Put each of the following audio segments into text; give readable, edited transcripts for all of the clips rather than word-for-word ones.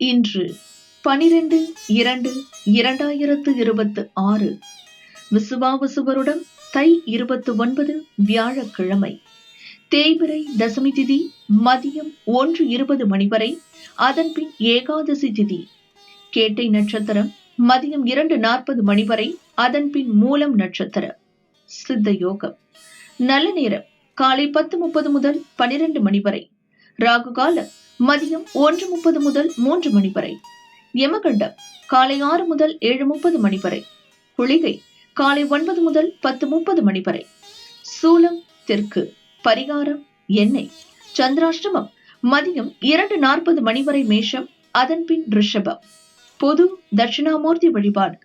இன்று 12/2/2026 விசுவாவசுவருடம் தை 29 வியாழக்கிழமை. தேய்பிறை தசமி திதி மதியம் 1:20 மணி வரை. அதன்பின் ஏகாதசி திதி. கேட்டை நட்சத்திரம் மதியம் 2:40 மணி வரை. அதன்பின் மூலம் நட்சத்திரம். சித்த யோகம். நல்ல நேரம் காலை 10:30 முதல் 12 மணி வரை. ராகு காலம் மதியம் 1:30 முதல் 3 மணி வரை. யமகண்டம் காலை 6 முதல் 7:30 மணி வரை. குளிகை காலை 9 முதல் 10:30 மணி வரை. சூலம் தெற்கு. பரிகாரம் எண்ணெய். சந்திராஷ்டமம் மதியம் 2:40 மணி வரை மேஷம். அதன்பின் ரிஷபம். பொது தட்சிணாமூர்த்தி வழிபாடு.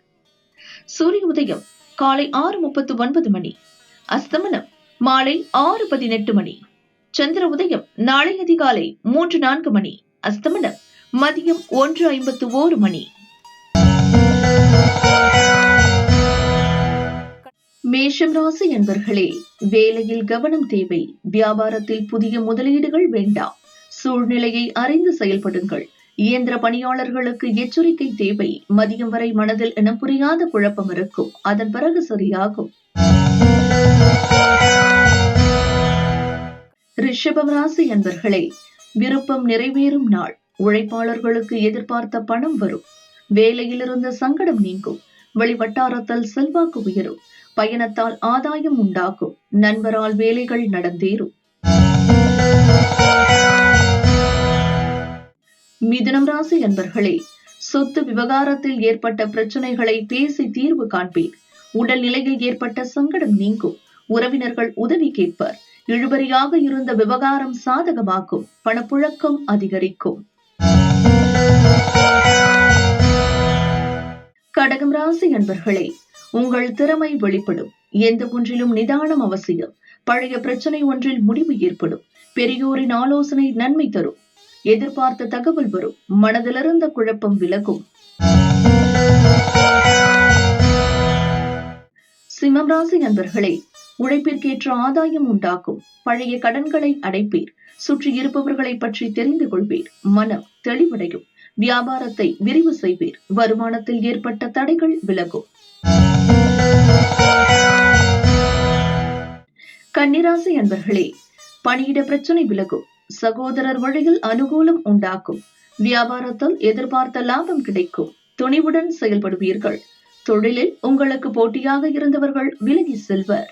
சூரிய உதயம் காலை 6:39 மணி. அஸ்தமனம் மாலை 6:18 மணி. சந்திர உதயம் நாளை அதிகாலை 3:04 மணி. அஸ்தமனம் மதியம் 1:51 மணி. மேஷம் ராசி என்பர்களே, வேலையில் கவனம் தேவை. வியாபாரத்தில் புதிய முதலீடுகள் வேண்டாம். சூழ்நிலையை அறிந்து செயல்படுங்கள். இயந்திர பணியாளர்களுக்கு எச்சரிக்கை தேவை. மதியம் வரை மனதில் இனம் புரியாத குழப்பம் இருக்கும். அதன் பிறகு சரியாகும். ரிஷபம் ராசி என்பர்களே, விருப்பம் நிறைவேறும் நாள். உழைப்பாளர்களுக்கு எதிர்பார்த்த பணம் வரும். வேலையில் இருந்த சங்கடம் நீங்கும். வெளிவட்டாரத்தில் செல்வாக்கு உயரும். பயணத்தால் ஆதாயம் உண்டாகும். நண்பரால் வேலைகள் நடந்தேறும். மிதுனம் ராசி என்பர்களே, சொத்து விவகாரத்தில் ஏற்பட்ட பிரச்சனைகளை பேசி தீர்வு காண்பீர். உடல் நிலையில் ஏற்பட்ட சங்கடம் நீங்கும். உறவினர்கள் உதவி கேட்பர். இழுபறியாக இருந்த விவகாரம் சாதகமாக்கும். பணப்புழக்கம் அதிகரிக்கும். கடகம் ராசி என்பர்களே, உங்கள் திறமை வெளிப்படும். எந்த ஒன்றிலும் நிதானம் அவசியம். பழைய பிரச்சனை ஒன்றில் முடிவு ஏற்படும். பெரியோரின் ஆலோசனை நன்மை தரும். எதிர்பார்த்த தகவல் வரும். மனதிலிருந்த குழப்பம் விலகும். சிம்மம் ராசி என்பர்களே, உழைப்பிற்கேற்ற ஆதாயம் உண்டாகும். பழைய கடன்களை அடைப்பீர். சுற்றி இருப்பவர்களை பற்றி தெரிந்து கொள்வீர். மனம் தெளிவடையும். வியாபாரத்தை விரிவு செய்வீர். வருமானத்தில் ஏற்பட்ட தடைகள் விலகும். கன்னிராசி என்பர்களே, பணியிட பிரச்சனை விலகும். சகோதரர் வழியில் அனுகூலம் உண்டாக்கும். வியாபாரத்தில் எதிர்பார்த்த லாபம் கிடைக்கும். துணிவுடன் செயல்படுவீர்கள். தொழிலில் உங்களுக்கு போட்டியாக இருந்தவர்கள் விலகி செல்வர்.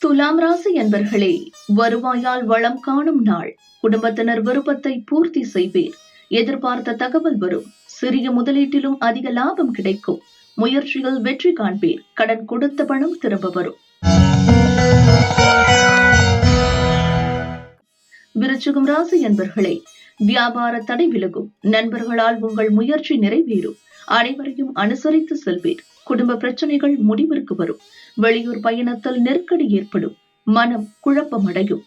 துலாம் ராசி என்பர்களே, வருவாயால் வளம் காணும் நாள். குடும்பத்தினர் விருப்பத்தை பூர்த்தி செய்வீர். எதிர்பார்த்த தகவல் வரும். சிறிய முதலீட்டிலும் அதிக லாபம் கிடைக்கும். முயற்சிகள் வெற்றி காண்பீர். கடன் கொடுத்த பணம் திரும்ப வரும். விருச்சிகம் ராசி என்பர்களே, வியாபார தடை விலகும். நண்பர்களால் உங்கள் முயற்சி நிறைவேறும். அனைவரையும் அனுசரித்து செல்வீர். குடும்ப பிரச்சனைகள் முடிவிற்கு வரும். வெளியூர் பயணத்தில் நெருக்கடி ஏற்படும். மனம் குழப்பமடையும்.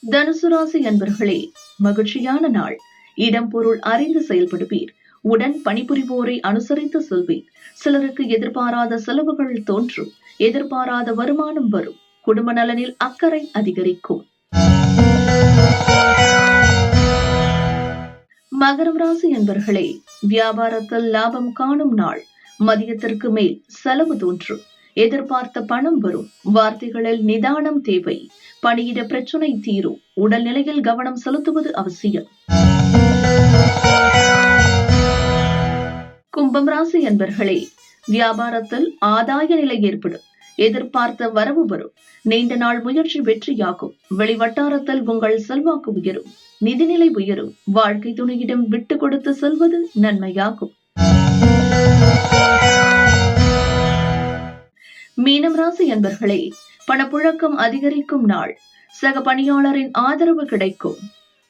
தனுசு ராசி என்பர்களே, மகிழ்ச்சியான நாள். இடம் பொருள் அறிந்து செயல்படுவீர். உடன் பணிபுரிவோரை அனுசரித்து செல்வீர். சிலருக்கு எதிர்பாராத செலவுகள் தோன்றும். எதிர்பாராத வருமானம் வரும். குடும்ப நலனில் அக்கறை அதிகரிக்கும். மகரம் ராசி என்பர்களே, வியாபாரத்தில் லாபம் காணும் நாள். மதியத்திற்கு மேல் செலவு தோன்றும். எதிர்பார்த்த பணம் வரும். வார்த்தைகளில் நிதானம் தேவை. பணியிட பிரச்சனை தீரும். உடல்நிலையில் கவனம் செலுத்துவது அவசியம். கும்பம் ராசி என்பர்களே, வியாபாரத்தில் ஆதாய நிலை ஏற்படும். எதிர்பார்த்த வரவு வரும். நீண்ட நாள் முயற்சி வெற்றியாகும். வெளிவட்டாரத்தில் உங்கள் செல்வாக்கு உயரும். நிதிநிலை உயரும். வாழ்க்கை துணையிடம் விட்டு கொடுத்து செல்வது நன்மையாகும். மீனம் ராசி என்பர்களே, பணப்புழக்கம் அதிகரிக்கும் நாள். சக பணியாளரின் ஆதரவு கிடைக்கும்.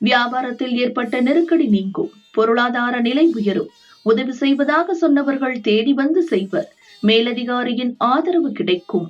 வியாபாரத்தில் ஏற்பட்ட நெருக்கடி நீங்கும். பொருளாதார நிலை உயரும். உதவி செய்வதாக சொன்னவர்கள் தேடி வந்து செய்வர். மேலதிகாரியின் ஆதரவு கிடைக்கும்.